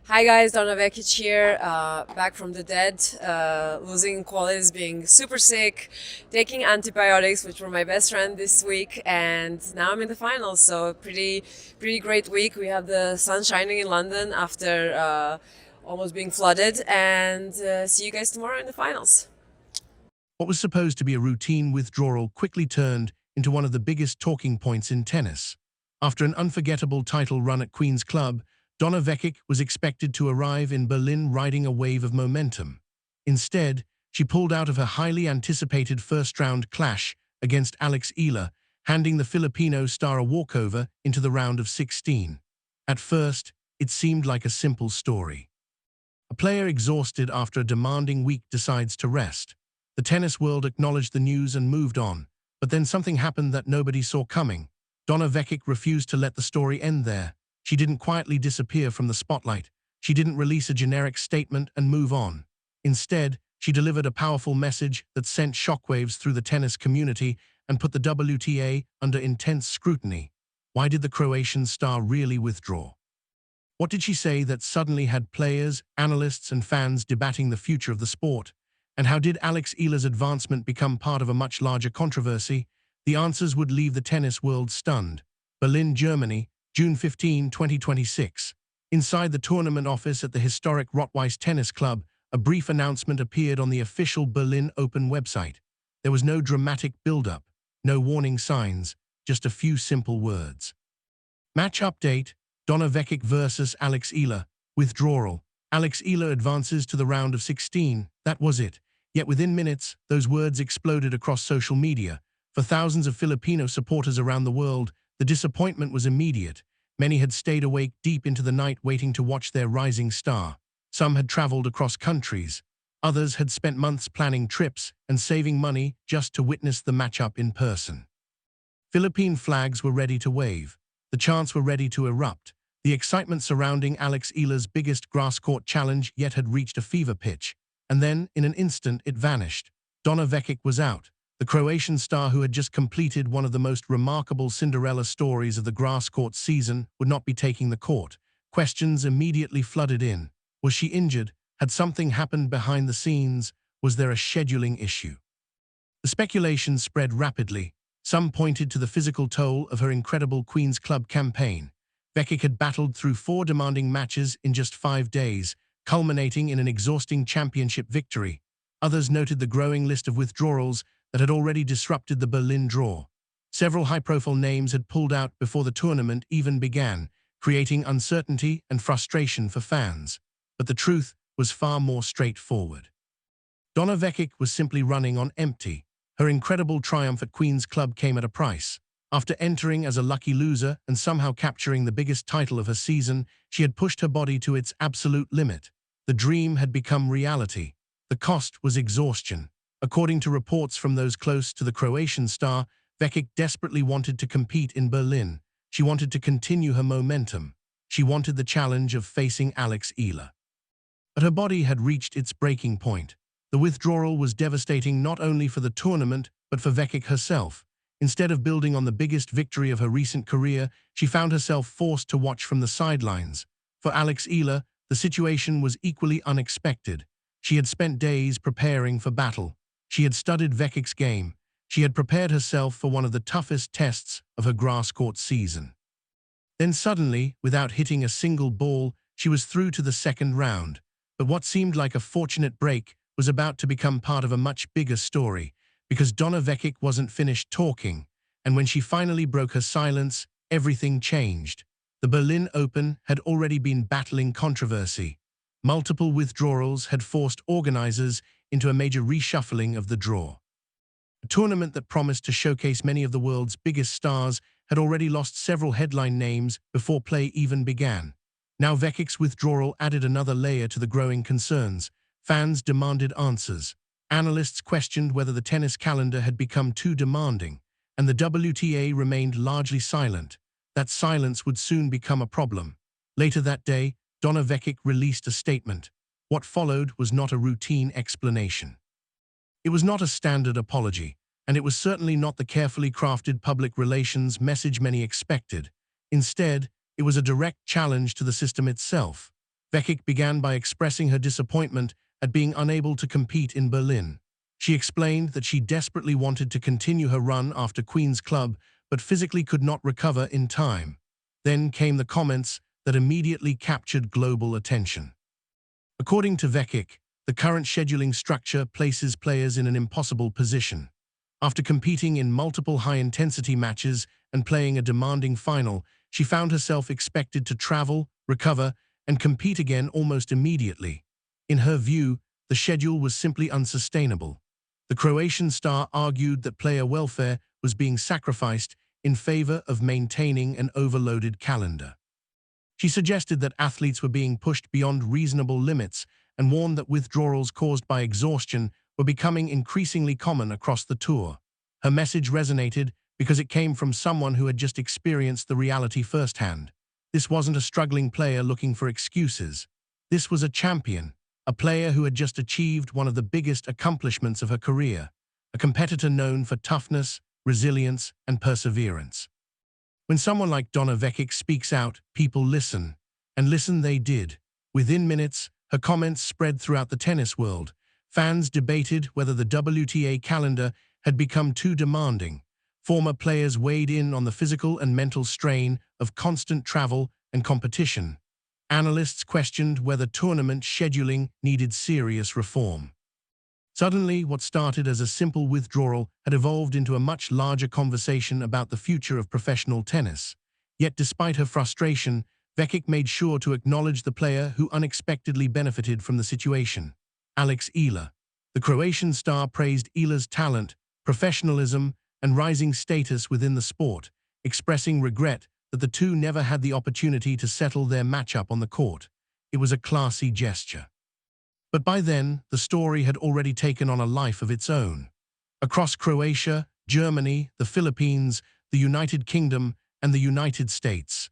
Hi guys, Donna Vekic here, back from the dead, losing qualities, being super sick, taking antibiotics, which were my best friend this week, and now I'm in the finals. So pretty great week. We have the sun shining in London after almost being flooded, and see you guys tomorrow in the finals. What was supposed to be a routine withdrawal quickly turned into one of the biggest talking points in tennis. After an unforgettable title run at Queen's Club, Donna Vekic was expected to arrive in Berlin riding a wave of momentum. Instead, she pulled out of her highly anticipated first-round clash against Eala, handing the Filipino star a walkover into the round of 16. At first, it seemed like a simple story. A player exhausted after a demanding week decides to rest. The tennis world acknowledged the news and moved on, but then something happened that nobody saw coming. Donna Vekic refused to let the story end there. She didn't quietly disappear from the spotlight. She didn't release a generic statement and move on. Instead, she delivered a powerful message that sent shockwaves through the tennis community and put the WTA under intense scrutiny. Why did the Croatian star really withdraw? What did she say that suddenly had players, analysts, and fans debating the future of the sport? And how did Eala's advancement become part of a much larger controversy? The answers would leave the tennis world stunned. Berlin, Germany, June 15, 2026. Inside the tournament office at the historic Rot-Weiss Tennis Club, a brief announcement appeared on the official Berlin Open website. There was no dramatic build-up, no warning signs, just a few simple words. Match update: Donna Vekic versus Eala. Withdrawal. Eala advances to the round of 16. That was it. Yet within minutes, those words exploded across social media. For thousands of Filipino supporters around the world, the disappointment was immediate. Many had stayed awake deep into the night waiting to watch their rising star. Some had traveled across countries. Others had spent months planning trips and saving money just to witness the matchup in person. Philippine flags were ready to wave. The chants were ready to erupt. The excitement surrounding Eala's biggest grass-court challenge yet had reached a fever pitch. And then, in an instant, it vanished. Donna Vekic was out. The Croatian star who had just completed one of the most remarkable Cinderella stories of the grass-court season would not be taking the court. Questions immediately flooded in. Was she injured? Had something happened behind the scenes? Was there a scheduling issue? The speculation spread rapidly. Some pointed to the physical toll of her incredible Queen's Club campaign. Vekic had battled through 4 demanding matches in just 5 days, culminating in an exhausting championship victory. Others noted the growing list of withdrawals that had already disrupted the Berlin draw. Several high-profile names had pulled out before the tournament even began, creating uncertainty and frustration for fans. But the truth was far more straightforward. Donna Vekic was simply running on empty. Her incredible triumph at Queen's Club came at a price. After entering as a lucky loser and somehow capturing the biggest title of her season, she had pushed her body to its absolute limit. The dream had become reality. The cost was exhaustion. According to reports from those close to the Croatian star, Vekic desperately wanted to compete in Berlin. She wanted to continue her momentum. She wanted the challenge of facing Eala. But her body had reached its breaking point. The withdrawal was devastating not only for the tournament, but for Vekic herself. Instead of building on the biggest victory of her recent career, she found herself forced to watch from the sidelines. For Eala, the situation was equally unexpected. She had spent days preparing for battle. She had studied Vekic's game. She had prepared herself for one of the toughest tests of her grass-court season. Then suddenly, without hitting a single ball, she was through to the second round. But what seemed like a fortunate break was about to become part of a much bigger story, because Donna Vekic wasn't finished talking, and when she finally broke her silence, everything changed. The Berlin Open had already been battling controversy. Multiple withdrawals had forced organizers into a major reshuffling of the draw. A tournament that promised to showcase many of the world's biggest stars had already lost several headline names before play even began. Now Vekic's withdrawal added another layer to the growing concerns. Fans demanded answers. Analysts questioned whether the tennis calendar had become too demanding, and the WTA remained largely silent. That silence would soon become a problem. Later that day, Donna Vekic released a statement. What followed was not a routine explanation. It was not a standard apology, and it was certainly not the carefully crafted public relations message many expected. Instead, it was a direct challenge to the system itself. Vekic began by expressing her disappointment at being unable to compete in Berlin. She explained that she desperately wanted to continue her run after Queen's Club, but physically could not recover in time. Then came the comments that immediately captured global attention. According to Vekic, the current scheduling structure places players in an impossible position. After competing in multiple high-intensity matches and playing a demanding final, she found herself expected to travel, recover, and compete again almost immediately. In her view, the schedule was simply unsustainable. The Croatian star argued that player welfare was being sacrificed in favor of maintaining an overloaded calendar. She suggested that athletes were being pushed beyond reasonable limits and warned that withdrawals caused by exhaustion were becoming increasingly common across the tour. Her message resonated because it came from someone who had just experienced the reality firsthand. This wasn't a struggling player looking for excuses. This was a champion, a player who had just achieved one of the biggest accomplishments of her career, a competitor known for toughness, resilience, and perseverance. When someone like Donna Vekic speaks out, people listen. And listen they did. Within minutes, her comments spread throughout the tennis world. Fans debated whether the WTA calendar had become too demanding. Former players weighed in on the physical and mental strain of constant travel and competition. Analysts questioned whether tournament scheduling needed serious reform. Suddenly, what started as a simple withdrawal had evolved into a much larger conversation about the future of professional tennis. Yet despite her frustration, Vekic made sure to acknowledge the player who unexpectedly benefited from the situation, Eala. The Croatian star praised Eala's talent, professionalism, and rising status within the sport, expressing regret that the two never had the opportunity to settle their matchup on the court. It was a classy gesture. But by then, the story had already taken on a life of its own. Across Croatia, Germany, the Philippines, the United Kingdom, and the United States,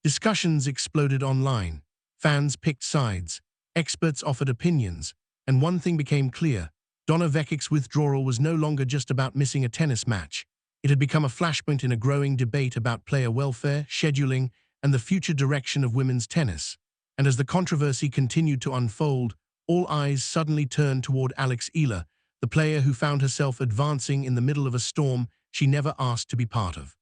discussions exploded online. Fans picked sides, experts offered opinions, and one thing became clear: Donna Vekic's withdrawal was no longer just about missing a tennis match. It had become a flashpoint in a growing debate about player welfare, scheduling, and the future direction of women's tennis. And as the controversy continued to unfold, all eyes suddenly turned toward Eala, the player who found herself advancing in the middle of a storm she never asked to be part of.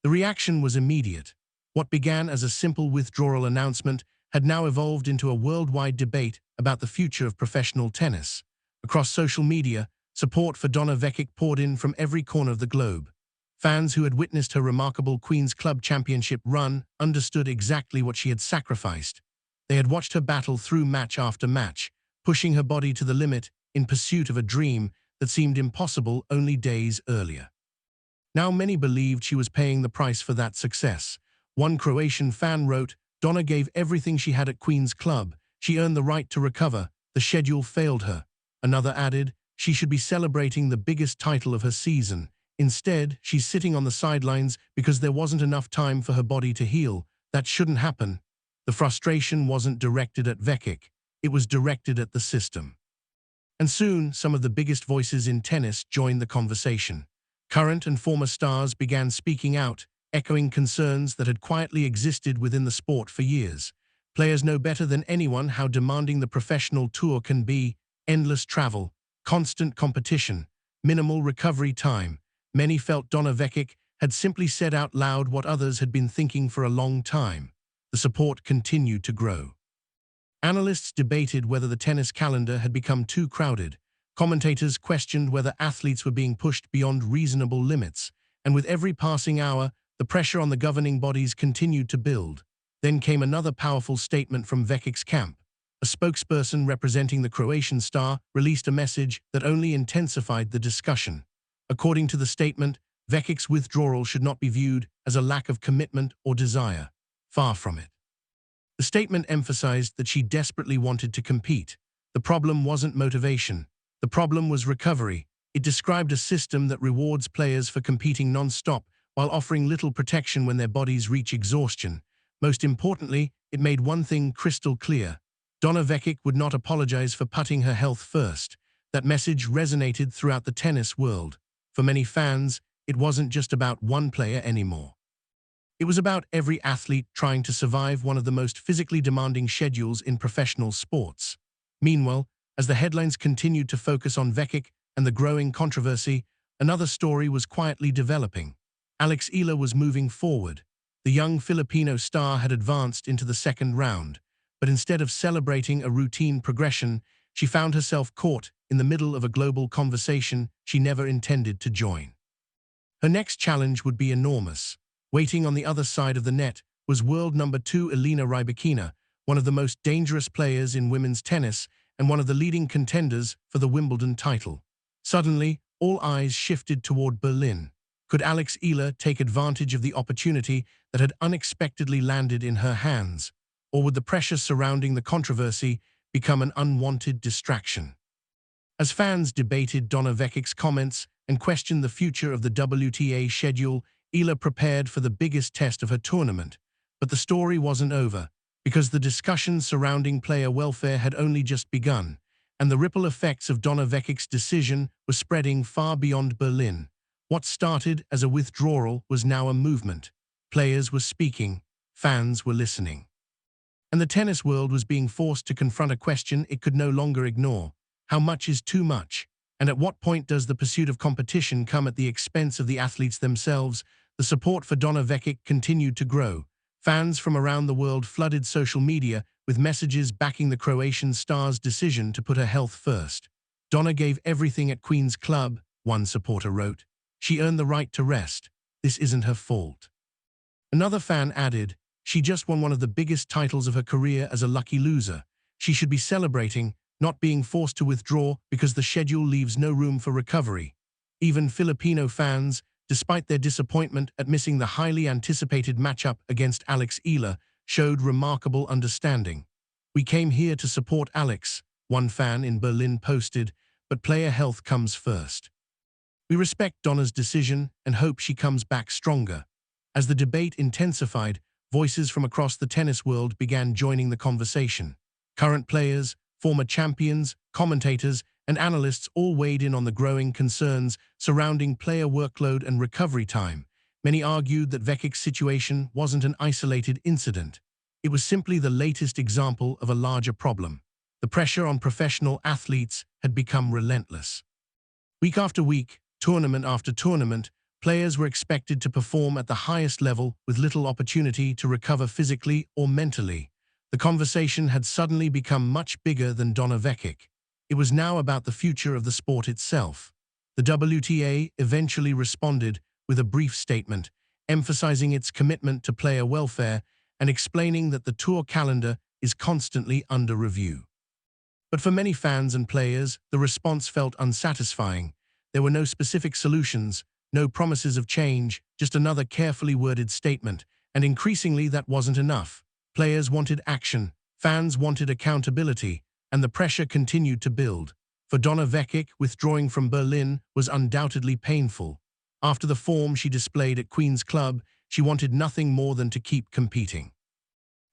The reaction was immediate. What began as a simple withdrawal announcement had now evolved into a worldwide debate about the future of professional tennis. Across social media, support for Donna Vekic poured in from every corner of the globe. Fans who had witnessed her remarkable Queen's Club championship run understood exactly what she had sacrificed. They had watched her battle through match after match, pushing her body to the limit in pursuit of a dream that seemed impossible only days earlier. Now many believed she was paying the price for that success. One Croatian fan wrote, "Donna gave everything she had at Queen's Club. She earned the right to recover. The schedule failed her." Another added, "She should be celebrating the biggest title of her season. Instead, she's sitting on the sidelines because there wasn't enough time for her body to heal. That shouldn't happen." The frustration wasn't directed at Vekic, it was directed at the system. And soon, some of the biggest voices in tennis joined the conversation. Current and former stars began speaking out, echoing concerns that had quietly existed within the sport for years. Players know better than anyone how demanding the professional tour can be: endless travel, constant competition, minimal recovery time. Many felt Donna Vekic had simply said out loud what others had been thinking for a long time. The support continued to grow. Analysts debated whether the tennis calendar had become too crowded. Commentators questioned whether athletes were being pushed beyond reasonable limits. And with every passing hour, the pressure on the governing bodies continued to build. Then came another powerful statement from Vekic's camp. A spokesperson representing the Croatian star released a message that only intensified the discussion. According to the statement, Vekic's withdrawal should not be viewed as a lack of commitment or desire. Far from it. The statement emphasized that she desperately wanted to compete. The problem wasn't motivation. The problem was recovery. It described a system that rewards players for competing non-stop while offering little protection when their bodies reach exhaustion. Most importantly, it made one thing crystal clear: Donna Vekic would not apologize for putting her health first. That message resonated throughout the tennis world. For many fans, it wasn't just about one player anymore. It was about every athlete trying to survive one of the most physically demanding schedules in professional sports. Meanwhile, as the headlines continued to focus on Vekic and the growing controversy, another story was quietly developing. Eala was moving forward. The young Filipino star had advanced into the second round, but instead of celebrating a routine progression, she found herself caught in the middle of a global conversation she never intended to join. Her next challenge would be enormous. Waiting on the other side of the net was world number 2 Donna Vekic, one of the most dangerous players in women's tennis and one of the leading contenders for the Wimbledon title. Suddenly, all eyes shifted toward Berlin. Could Eala take advantage of the opportunity that had unexpectedly landed in her hands, or would the pressure surrounding the controversy become an unwanted distraction? As fans debated Donna Vekic's comments and questioned the future of the WTA schedule, Eala prepared for the biggest test of her tournament. But the story wasn't over, because the discussions surrounding player welfare had only just begun, and the ripple effects of Donna Vekic's decision were spreading far beyond Berlin. What started as a withdrawal was now a movement. Players were speaking, fans were listening. And the tennis world was being forced to confront a question it could no longer ignore. How much is too much? And at what point does the pursuit of competition come at the expense of the athletes themselves? The support for Donna Vekic continued to grow. Fans from around the world flooded social media with messages backing the Croatian star's decision to put her health first. "Donna gave everything at Queen's Club," one supporter wrote. "She earned the right to rest. This isn't her fault." Another fan added, "She just won one of the biggest titles of her career as a lucky loser. She should be celebrating, not being forced to withdraw because the schedule leaves no room for recovery." Even Filipino fans, despite their disappointment at missing the highly anticipated matchup against Eala, showed remarkable understanding. "We came here to support Alex," one fan in Berlin posted, "but player health comes first. We respect Donna's decision and hope she comes back stronger." As the debate intensified, voices from across the tennis world began joining the conversation. Current players, former champions, commentators, and analysts all weighed in on the growing concerns surrounding player workload and recovery time. Many argued that Vekic's situation wasn't an isolated incident. It was simply the latest example of a larger problem. The pressure on professional athletes had become relentless. Week after week, tournament after tournament, players were expected to perform at the highest level with little opportunity to recover physically or mentally. The conversation had suddenly become much bigger than Donna Vekic. It was now about the future of the sport itself. The WTA eventually responded with a brief statement, emphasizing its commitment to player welfare and explaining that the tour calendar is constantly under review. But for many fans and players, the response felt unsatisfying. There were no specific solutions, no promises of change, just another carefully worded statement, and increasingly that wasn't enough. Players wanted action, fans wanted accountability, and the pressure continued to build. For Donna Vekic, withdrawing from Berlin was undoubtedly painful. After the form she displayed at Queen's Club, she wanted nothing more than to keep competing.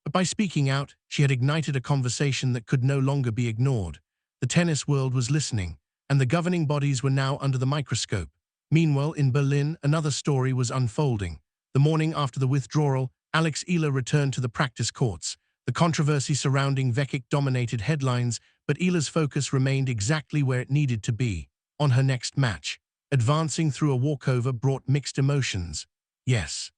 But by speaking out, she had ignited a conversation that could no longer be ignored. The tennis world was listening, and the governing bodies were now under the microscope. Meanwhile, in Berlin, another story was unfolding. The morning after the withdrawal, Eala returned to the practice courts. The controversy surrounding Vekic dominated headlines, but Eala's focus remained exactly where it needed to be, on her next match. Advancing through a walkover brought mixed emotions. Yes,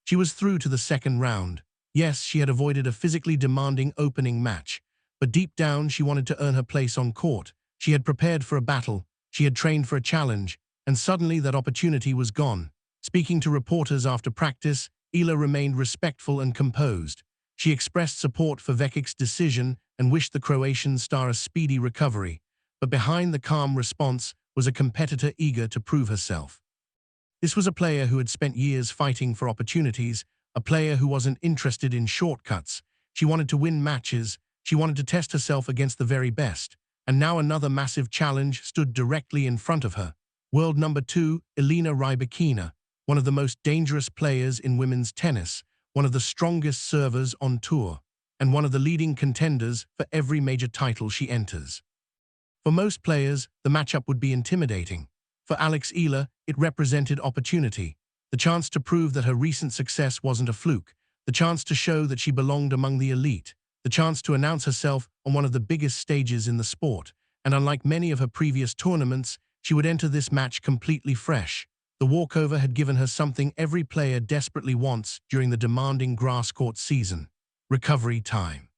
she was through to the second round. Yes, she had avoided a physically demanding opening match. But deep down, she wanted to earn her place on court. She had prepared for a battle. She had trained for a challenge. And suddenly that opportunity was gone. Speaking to reporters after practice, Eala remained respectful and composed. She expressed support for Vekic's decision and wished the Croatian star a speedy recovery. But behind the calm response was a competitor eager to prove herself. This was a player who had spent years fighting for opportunities, a player who wasn't interested in shortcuts. She wanted to win matches. She wanted to test herself against the very best. And now another massive challenge stood directly in front of her. World number 2, Donna Vekic, one of the most dangerous players in women's tennis, one of the strongest servers on tour, and one of the leading contenders for every major title she enters. For most players, the matchup would be intimidating. For Eala, it represented opportunity. the chance to prove that her recent success wasn't a fluke, the chance to show that she belonged among the elite, the chance to announce herself on one of the biggest stages in the sport. And unlike many of her previous tournaments, she would enter this match completely fresh. The walkover had given her something every player desperately wants during the demanding grass court season: recovery time.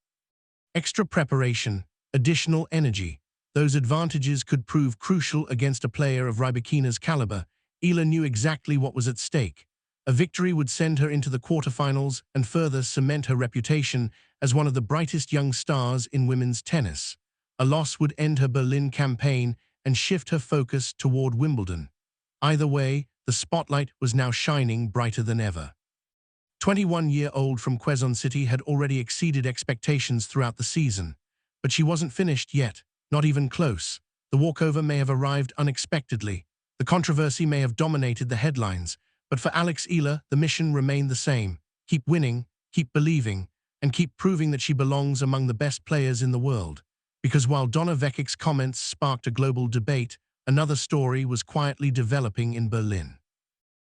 Extra preparation, additional energy. Those advantages could prove crucial against a player of Rybakina's caliber. Eala knew exactly what was at stake. A victory would send her into the quarterfinals and further cement her reputation as one of the brightest young stars in women's tennis. A loss would end her Berlin campaign and shift her focus toward Wimbledon. Either way, the spotlight was now shining brighter than ever. 21-year-old from Quezon City had already exceeded expectations throughout the season. But she wasn't finished yet, not even close. The walkover may have arrived unexpectedly. The controversy may have dominated the headlines. But for Alex Eala, the mission remained the same: keep winning, keep believing, and keep proving that she belongs among the best players in the world. Because while Donna Vekic's comments sparked a global debate, another story was quietly developing in Berlin.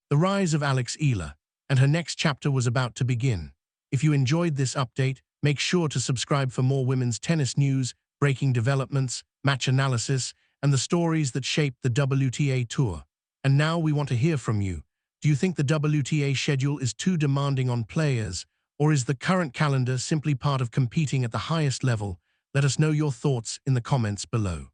The rise of Alex Eala, and her next chapter was about to begin. If you enjoyed this update, make sure to subscribe for more women's tennis news, breaking developments, match analysis, and the stories that shape the WTA Tour. And now we want to hear from you. Do you think the WTA schedule is too demanding on players, or is the current calendar simply part of competing at the highest level? Let us know your thoughts in the comments below.